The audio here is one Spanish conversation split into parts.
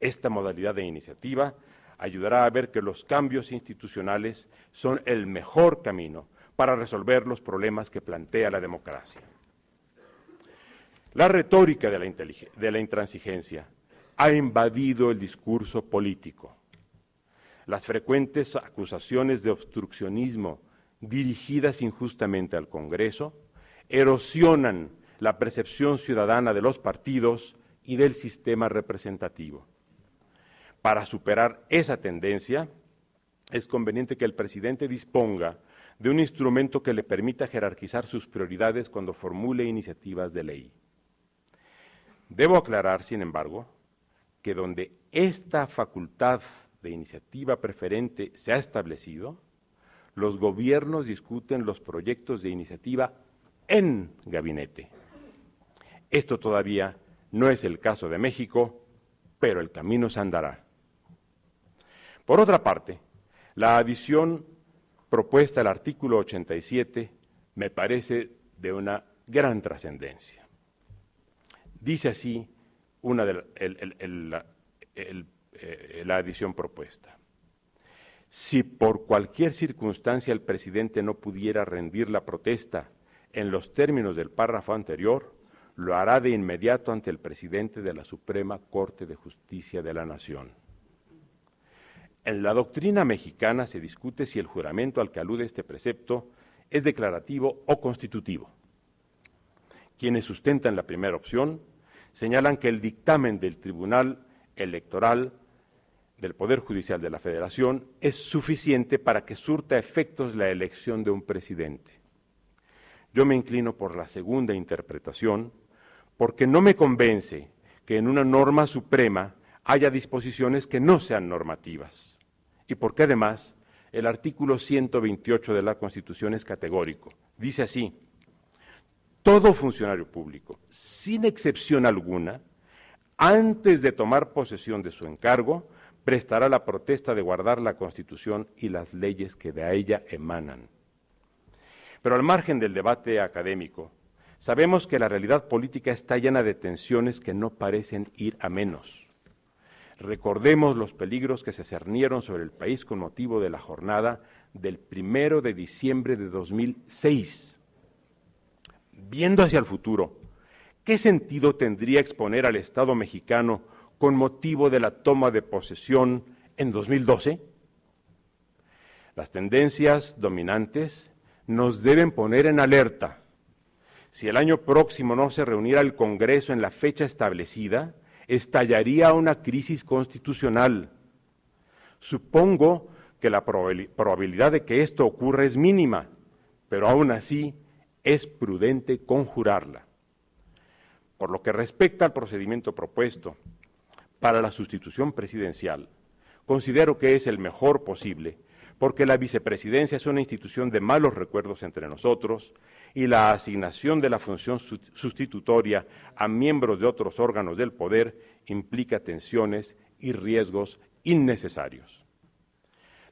Esta modalidad de iniciativa ayudará a ver que los cambios institucionales son el mejor camino para resolver los problemas que plantea la democracia. La retórica de la intransigencia ha invadido el discurso político. Las frecuentes acusaciones de obstruccionismo dirigidas injustamente al Congreso erosionan la percepción ciudadana de los partidos y del sistema representativo. Para superar esa tendencia, es conveniente que el presidente disponga de un instrumento que le permita jerarquizar sus prioridades cuando formule iniciativas de ley. Debo aclarar, sin embargo, que donde esta facultad de iniciativa preferente se ha establecido, los gobiernos discuten los proyectos de iniciativa en gabinete. Esto todavía no es el caso de México, pero el camino se andará. Por otra parte, la adición propuesta al artículo 87 me parece de una gran trascendencia. Dice así la adición propuesta: si por cualquier circunstancia el presidente no pudiera rendir la protesta en los términos del párrafo anterior, lo hará de inmediato ante el presidente de la Suprema Corte de Justicia de la Nación. En la doctrina mexicana se discute si el juramento al que alude este precepto es declarativo o constitutivo. Quienes sustentan la primera opción señalan que el dictamen del Tribunal Electoral del Poder Judicial de la Federación es suficiente para que surta efectos la elección de un presidente. Yo me inclino por la segunda interpretación porque no me convence que en una norma suprema haya disposiciones que no sean normativas y porque además el artículo 128 de la Constitución es categórico. Dice así: todo funcionario público, sin excepción alguna, antes de tomar posesión de su encargo, prestará la protesta de guardar la Constitución y las leyes que de ella emanan. Pero al margen del debate académico, sabemos que la realidad política está llena de tensiones que no parecen ir a menos. Recordemos los peligros que se cernieron sobre el país con motivo de la jornada del 1 de diciembre de 2006. Viendo hacia el futuro, ¿qué sentido tendría exponer al Estado mexicano con motivo de la toma de posesión en 2012? Las tendencias dominantes nos deben poner en alerta. Si el año próximo no se reuniera el Congreso en la fecha establecida, estallaría una crisis constitucional. Supongo que la probabilidad de que esto ocurra es mínima, pero aún así es prudente conjurarla. Por lo que respecta al procedimiento propuesto para la sustitución presidencial, considero que es el mejor posible, porque la vicepresidencia es una institución de malos recuerdos entre nosotros y la asignación de la función sustitutoria a miembros de otros órganos del poder implica tensiones y riesgos innecesarios.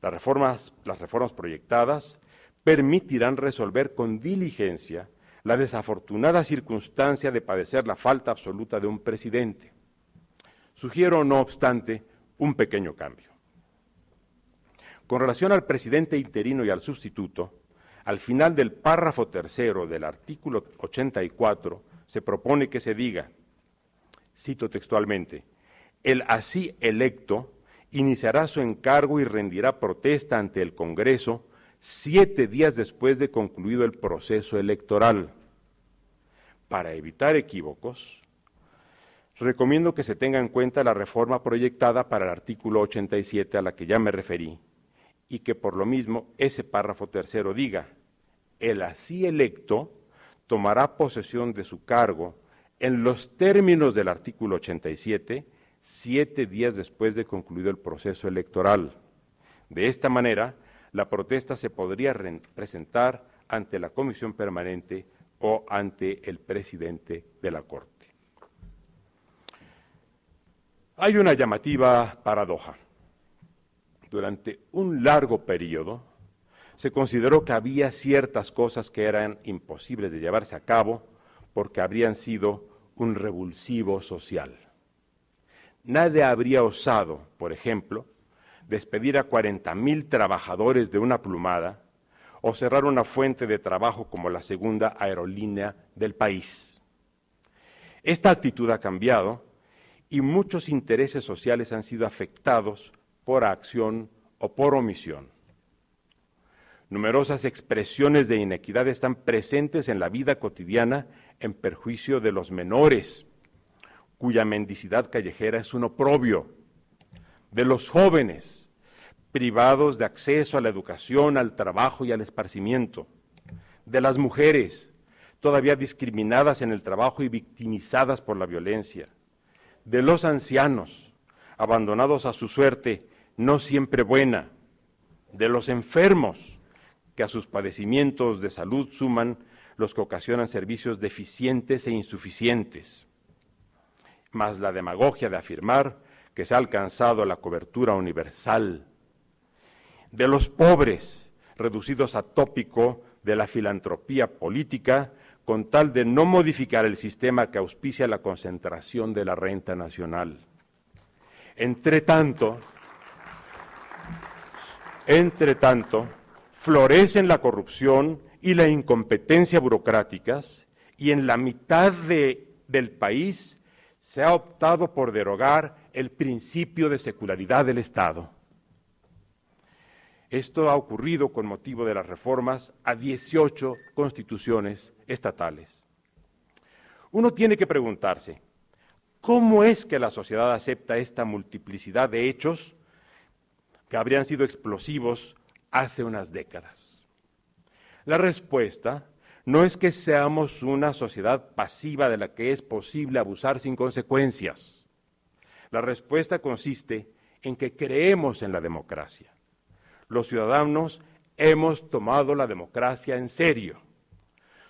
Las reformas proyectadas permitirán resolver con diligencia la desafortunada circunstancia de padecer la falta absoluta de un presidente. Sugiero, no obstante, un pequeño cambio. Con relación al presidente interino y al sustituto, al final del párrafo tercero del artículo 84 se propone que se diga, cito textualmente: el así electo iniciará su encargo y rendirá protesta ante el Congreso 7 días después de concluido el proceso electoral. Para evitar equívocos, recomiendo que se tenga en cuenta la reforma proyectada para el artículo 87 a la que ya me referí, y que por lo mismo ese párrafo tercero diga: el así electo tomará posesión de su cargo en los términos del artículo 87, 7 días después de concluido el proceso electoral. De esta manera, la protesta se podría presentar ante la Comisión Permanente o ante el presidente de la Corte. Hay una llamativa paradoja. Durante un largo periodo, se consideró que había ciertas cosas que eran imposibles de llevarse a cabo porque habrían sido un revulsivo social. nadie habría osado, por ejemplo, despedir a 40,000 trabajadores de una plumada o cerrar una fuente de trabajo como la segunda aerolínea del país. Esta actitud ha cambiado y muchos intereses sociales han sido afectados por acción o por omisión. Numerosas expresiones de inequidad están presentes en la vida cotidiana en perjuicio de los menores, cuya mendicidad callejera es un oprobio, de los jóvenes, privados de acceso a la educación, al trabajo y al esparcimiento, de las mujeres, todavía discriminadas en el trabajo y victimizadas por la violencia, de los ancianos, abandonados a su suerte, no siempre buena, de los enfermos, que a sus padecimientos de salud suman los que ocasionan servicios deficientes e insuficientes, más la demagogia de afirmar que se ha alcanzado la cobertura universal, de los pobres, reducidos a tópico de la filantropía política, con tal de no modificar el sistema que auspicia la concentración de la renta nacional. Entre tanto, florecen la corrupción y la incompetencia burocráticas, y en la mitad del país se ha optado por derogar el principio de secularidad del Estado. Esto ha ocurrido con motivo de las reformas a 18 constituciones estatales. Uno tiene que preguntarse, ¿cómo es que la sociedad acepta esta multiplicidad de hechos que habrían sido explosivos hace unas décadas? La respuesta no es que seamos una sociedad pasiva de la que es posible abusar sin consecuencias. La respuesta consiste en que creemos en la democracia. Los ciudadanos hemos tomado la democracia en serio.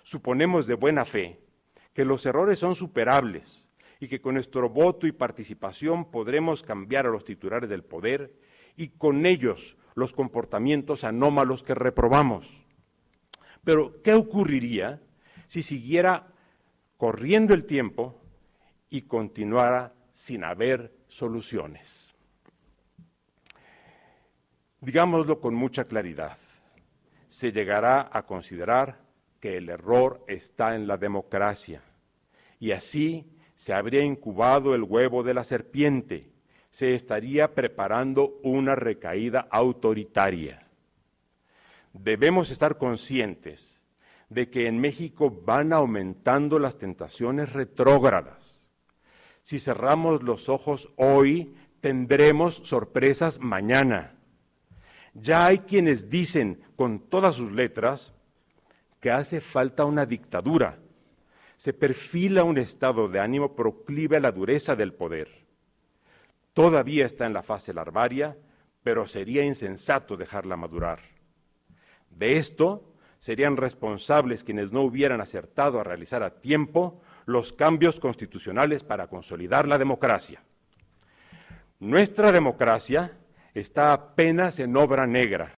Suponemos de buena fe que los errores son superables y que con nuestro voto y participación podremos cambiar a los titulares del poder y con ellos los comportamientos anómalos que reprobamos. Pero, ¿qué ocurriría si siguiera corriendo el tiempo y continuara sin haber soluciones? Digámoslo con mucha claridad, se llegará a considerar que el error está en la democracia y así se habría incubado el huevo de la serpiente, se estaría preparando una recaída autoritaria. Debemos estar conscientes de que en México van aumentando las tentaciones retrógradas. Si cerramos los ojos hoy, tendremos sorpresas mañana. Ya hay quienes dicen con todas sus letras que hace falta una dictadura. Se perfila un estado de ánimo proclive a la dureza del poder. Todavía está en la fase larvaria, pero sería insensato dejarla madurar. De esto serían responsables quienes no hubieran acertado a realizar a tiempo los cambios constitucionales para consolidar la democracia. Nuestra democracia está apenas en obra negra